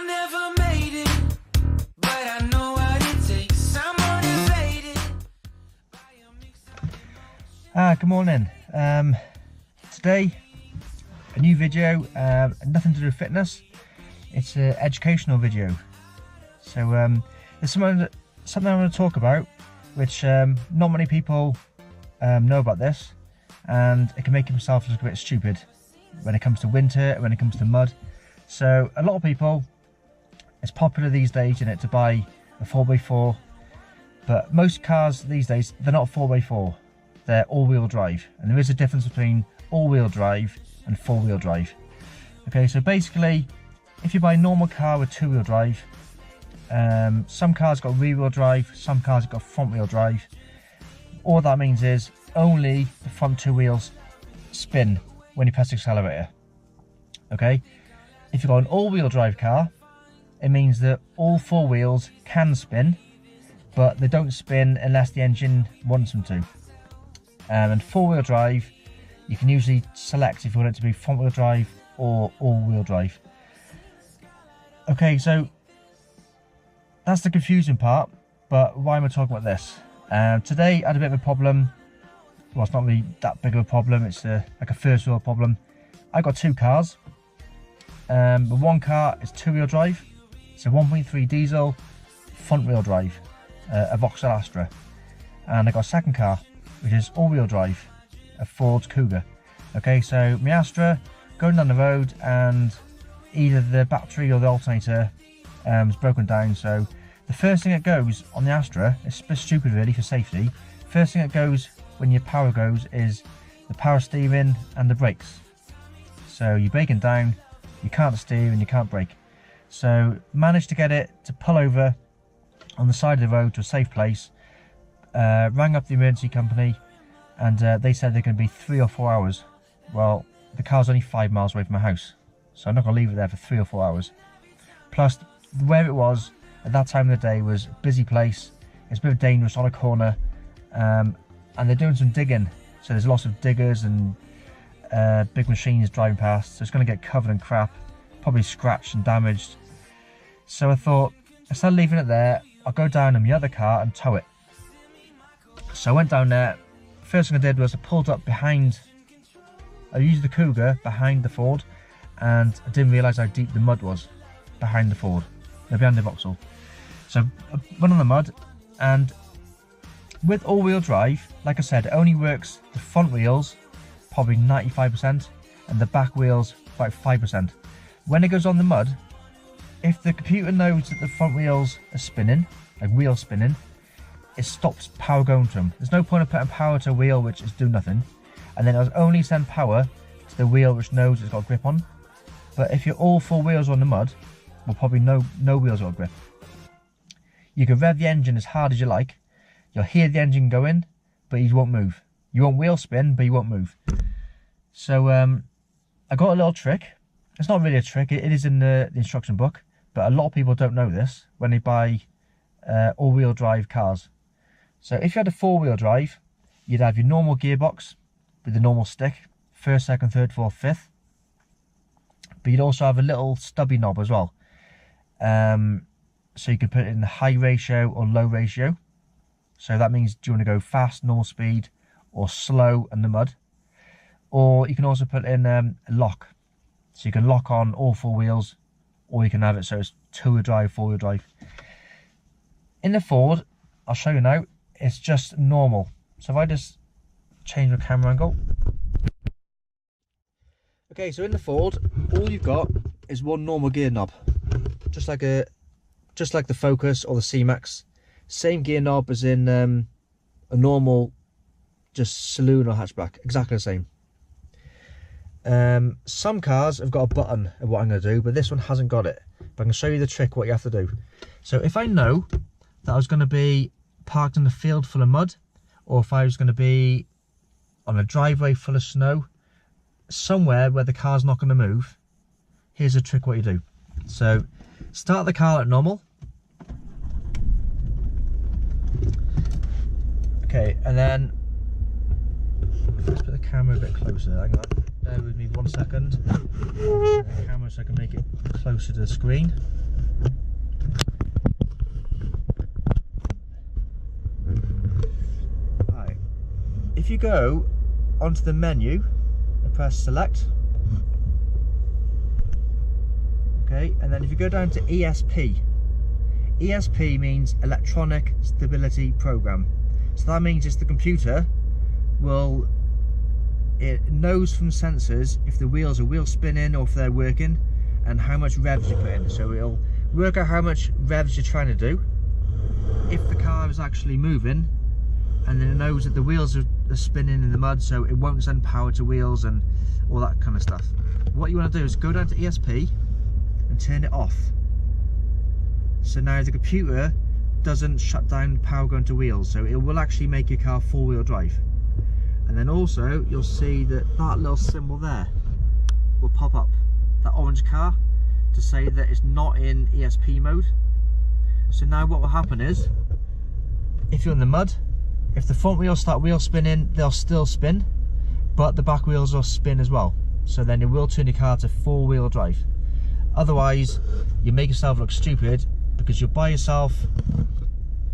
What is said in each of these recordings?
never made it, but I know what it takes. I'm motivated. Good morning. Today, a new video, nothing to do with fitness. It's an educational video. So there's something I want to talk about, which not many people know about this, and it can make himself look a bit stupid when it comes to winter, when it comes to mud. So a lot of people, it's popular these days in it to buy a 4x4, but most cars these days, they're not 4x4, they're all-wheel drive, and there is a difference between all-wheel drive and four-wheel drive. Okay, so basically, if you buy a normal car with two-wheel drive, some cars got rear-wheel drive, some cars have got front-wheel drive. All that means is only the front two wheels spin when you press the accelerator. Okay, if you've got an all-wheel drive car, it means that all four wheels can spin, but they don't spin unless the engine wants them to. And four-wheel drive, you can usually select if you want it to be front-wheel drive or all-wheel drive. Okay, so that's the confusing part, but why am I talking about this? Today I had a bit of a problem. Well, it's not really that big of a problem, it's like a first world problem. I got two cars. But one car is two-wheel drive, it's a 1.3 diesel front-wheel drive, a Vauxhall Astra. And I got a second car, which is all-wheel drive, a Ford Kuga. Okay, so my Astra, going down the road, and either the battery or the alternator is broken down. So the first thing that goes on the Astra, it's a bit stupid really for safety, first thing that goes when your power goes is the power steering and the brakes. So you're braking down, you can't steer and you can't brake. So managed to get it to pull over on the side of the road to a safe place, rang up the emergency company, and they said they're going to be 3 or 4 hours. Well, the car's only 5 miles away from my house, so I'm not going to leave it there for 3 or 4 hours. Plus, where it was at that time of the day was a busy place, it's a bit dangerous on a corner, and they're doing some digging, so there's lots of diggers and big machines driving past, so it's going to get covered in crap, probably scratched and damaged. So I thought, instead of leaving it there, I'll go down in my other car and tow it. So I went down there. First thing I did was I pulled up behind, I used the Kuga behind the Ford, and I didn't realise how deep the mud was behind the Ford, behind the Vauxhall. So I went on the mud, and with all-wheel drive, like I said, it only works the front wheels probably 95% and the back wheels about 5%. When it goes on the mud, if the computer knows that the front wheels are spinning, like wheel spinning, it stops power going to them. There's no point of putting power to a wheel which is doing nothing, and then it'll only send power to the wheel which knows it's got a grip on. But if you're all four wheels on the mud, well, probably no wheels got a grip. You can rev the engine as hard as you like, you'll hear the engine going, but you won't move. You won't wheel spin, but you won't move. So I got a little trick. It's not really a trick, it is in the instruction book, but a lot of people don't know this when they buy all-wheel drive cars. So if you had a four-wheel drive, you'd have your normal gearbox with the normal stick, first, second, third, fourth, fifth. But you'd also have a little stubby knob as well. So you can put it in the high ratio or low ratio. So that means, do you want to go fast, normal speed, or slow in the mud? Or you can also put in a lock. So you can lock on all four wheels, or you can have it so it's two-wheel drive, four-wheel drive. In the Ford, I'll show you now, it's just normal. So if I just change the camera angle. Okay, so in the Ford, all you've got is one normal gear knob. Just like the Focus or the C-Max. Same gear knob as in a normal just saloon or hatchback, exactly the same. Some cars have got a button of what I'm going to do, but this one hasn't got it. But I can show you the trick what you have to do. So if I know that I was going to be parked in a field full of mud, or if I was going to be on a driveway full of snow, somewhere where the car's not going to move, here's a trick what you do. So start the car at normal. Okay, and then let's put the camera a bit closer. Hang on, bear with me 1 second. The camera so I can make it closer to the screen. if you go onto the menu and press select, okay, and then if you go down to ESP, ESP means electronic stability program. So that means it's the computer it knows from sensors if the wheels are wheel spinning or if they're working and how much revs you put in. So it'll work out how much revs you're trying to do, if the car is actually moving, and then it knows that the wheels are spinning in the mud, so it won't send power to wheels and all that kind of stuff. What you want to do is go down to ESP and turn it off. So now the computer doesn't shut down power going to wheels, so it will actually make your car four-wheel drive. And then also you'll see that little symbol there will pop up, that orange car, to say that it's not in ESP mode. So now what will happen is, if you're in the mud, if the front wheels start wheel spinning, they'll still spin, but the back wheels will spin as well. So then it will turn your car to four-wheel drive. Otherwise, you make yourself look stupid, because you'll buy yourself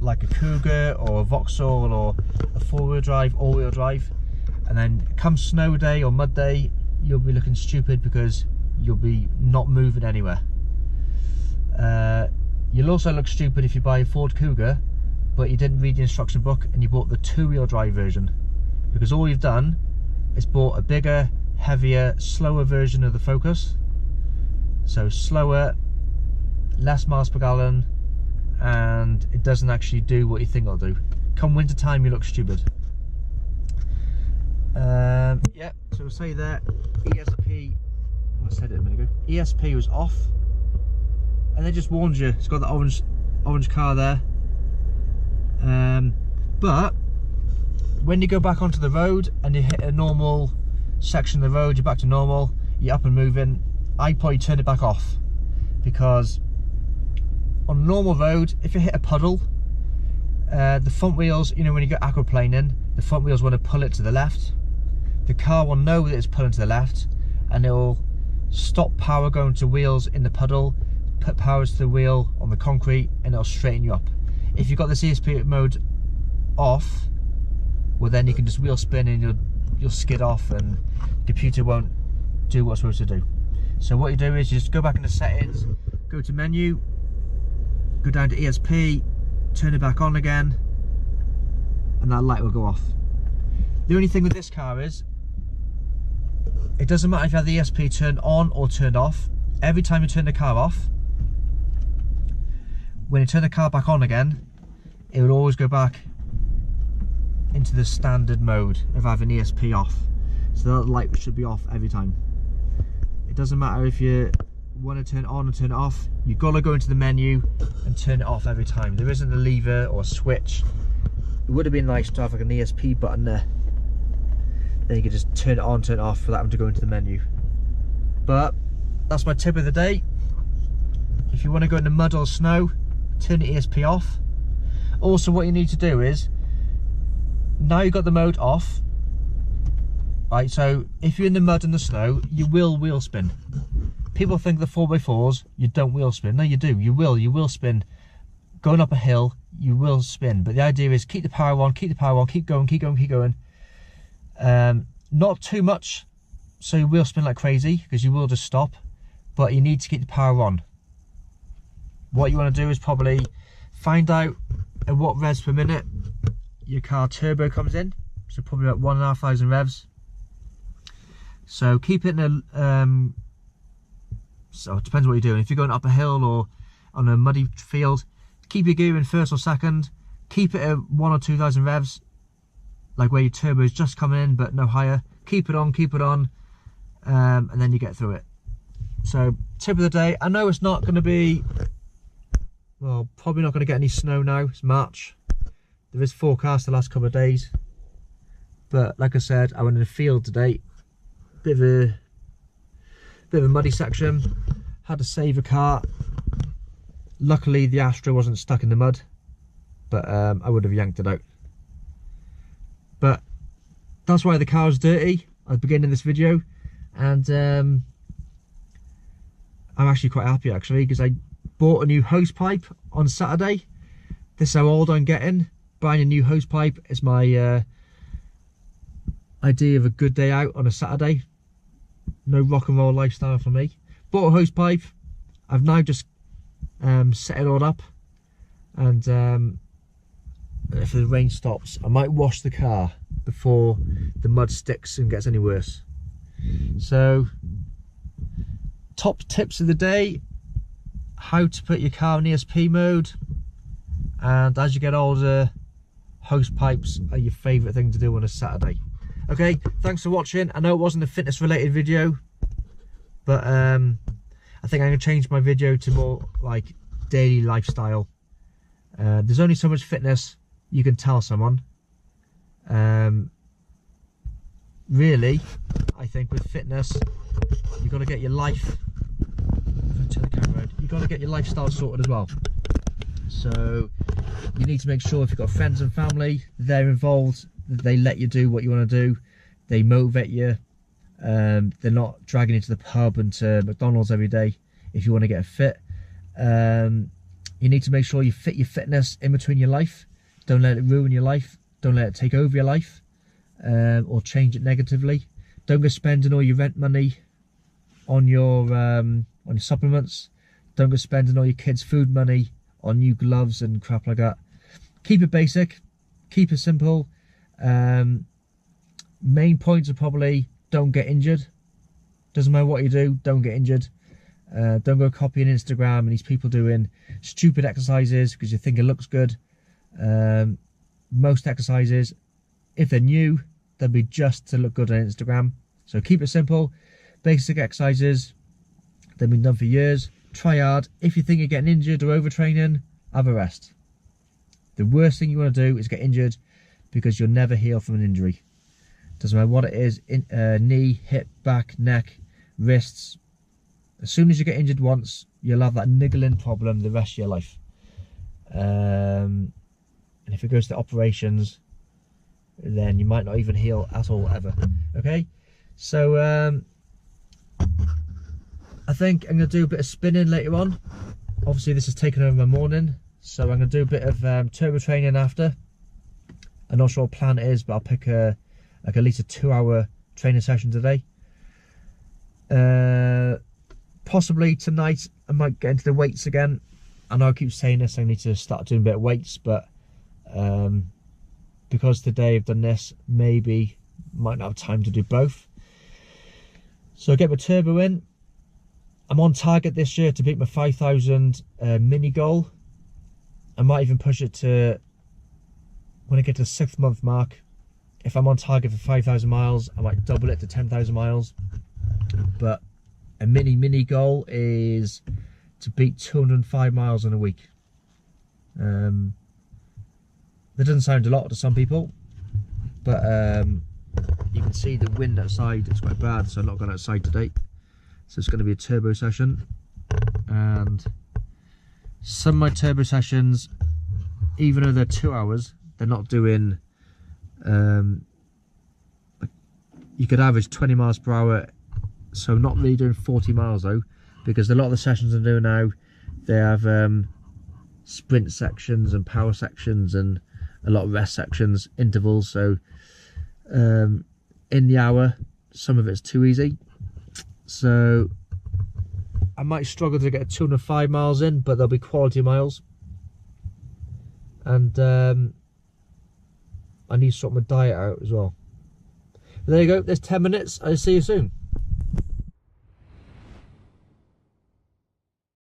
like a Kuga or a Vauxhall or a four-wheel drive, all-wheel drive, and then come snow day or mud day, you'll be looking stupid because you'll be not moving anywhere. You'll also look stupid if you buy a Ford Kuga but you didn't read the instruction book and you bought the two-wheel drive version, because all you've done is bought a bigger, heavier, slower version of the Focus. So slower, less miles per gallon, and it doesn't actually do what you think it'll do. Come winter time, you look stupid. Yeah, so we'll say that ESP, I said it a minute ago, ESP was off, and they just warned you. It's got the orange car there. But when you go back onto the road and you hit a normal section of the road, you're back to normal, you're up and moving, I'd probably turn it back off, because on a normal road, if you hit a puddle, the front wheels, you know, when you go aquaplaning, the front wheels want to pull it to the left. The car will know that it's pulling to the left, and it will stop power going to wheels in the puddle, put power to the wheel on the concrete, and it'll straighten you up. If you've got this ESP mode off, well then you can just wheel spin and you'll skid off, and the computer won't do what it's supposed to do. So what you do is you just go back into settings, go to menu, go down to ESP, turn it back on again, and that light will go off. The only thing with this car is, it doesn't matter if you have the ESP turned on or turned off. Every time you turn the car off, when you turn the car back on again, it will always go back into the standard mode of having ESP off. So that light should be off every time. It doesn't matter if you want to turn it on or turn it off, you've got to go into the menu and turn it off every time. There isn't a lever or a switch. It would have been nice to have like an ESP button there. Then you could just turn it on, turn it off without having to go into the menu. But that's my tip of the day. If you want to go in the mud or snow, turn the ESP off. Also, what you need to do is, now you've got the mode off, right, so if you're in the mud and the snow, you will wheel spin. People think the 4x4s, you don't wheel spin. No, you do. You will spin. Going up a hill, you will spin. But the idea is keep the power on, keep the power on, keep going, keep going, keep going. Not too much, so you will spin like crazy, because you will just stop. But you need to keep the power on. What you want to do is probably find out at what revs per minute your car turbo comes in. So probably about 1,500 revs. So keep it in a, so it depends what you're doing. If you're going up a hill or on a muddy field, keep your gear in first or second. Keep it at 1,000 or 2,000 revs, like where your turbo is just coming in but no higher. Keep it on, and then you get through it. So tip of the day, I know it's not going to be, well, probably not going to get any snow now. It's March. There is forecast the last couple of days, but like I said, I went in the field today. Bit of a muddy section. Had to save a car. Luckily, the Astra wasn't stuck in the mud, but I would have yanked it out. But that's why the car is dirty at the beginning of this video, and I'm actually quite happy actually, because I bought a new hose pipe on Saturday. This is how old I'm getting, buying a new hose pipe. It's my idea of a good day out on a Saturday. No rock and roll lifestyle for me. Bought a hose pipe. I've now just set it all up, and if the rain stops, I might wash the car before the mud sticks and gets any worse. So, top tips of the day: how to put your car in ESP mode, and as you get older, hose pipes are your favourite thing to do on a Saturday. Okay, thanks for watching. I know it wasn't a fitness related video, but I think I'm going to change my video to more like daily lifestyle. There's only so much fitness you can tell someone. Really, I think with fitness, you've got to get your life, if I turn the camera around, you've got to get your lifestyle sorted as well. So you need to make sure if you've got friends and family, they're involved, they let you do what you want to do, they motivate you, they're not dragging you to the pub and to McDonald's every day if you want to get fit. You need to make sure you fit your fitness in between your life. Don't let it ruin your life, don't let it take over your life, or change it negatively. Don't go spending all your rent money on your supplements. Don't go spending all your kids' food money on new gloves and crap like that. Keep it basic, keep it simple. Main points are probably don't get injured. Doesn't matter what you do, don't get injured. Don't go copying Instagram and these people doing stupid exercises because you think it looks good. Most exercises, if they're new, they'll be just to look good on Instagram. So keep it simple, basic exercises. They've been done for years. Try hard. If you think you're getting injured or overtraining, have a rest. The worst thing you want to do is get injured, because you'll never heal from an injury. Doesn't matter what it is, knee, hip, back, neck, wrists. As soon as you get injured once, you'll have that niggling problem the rest of your life. And if it goes to operations, then you might not even heal at all ever. Okay, so I think I'm going to do a bit of spinning later on. Obviously this is taking over my morning, so I'm going to do a bit of turbo training after. I'm not sure what plan it is, but I'll pick like at least a 2-hour training session today. Possibly tonight I might get into the weights again. I know I keep saying this, I need to start doing a bit of weights, but because today I've done this, maybe might not have time to do both. So I get my turbo in. I'm on target this year to beat my 5,000 mini goal. I might even push it to, when I get to the 6th month mark, if I'm on target for 5,000 miles, I might double it to 10,000 miles. But a mini goal is to beat 205 miles in a week. That doesn't sound a lot to some people, but you can see the wind outside, it's quite bad, so I'm not going outside today. So it's going to be a turbo session, and some of my turbo sessions, even though they're 2 hours, they're not doing, you could average 20 miles per hour, so I'm not really doing 40 miles though, because a lot of the sessions I'm doing now, they have sprint sections and power sections and a lot of rest sections, intervals. So in the hour, some of it's too easy, so I might struggle to get 205 miles in, but they'll be quality miles. And I need to sort my diet out as well. But there you go, there's 10 minutes. I'll see you soon.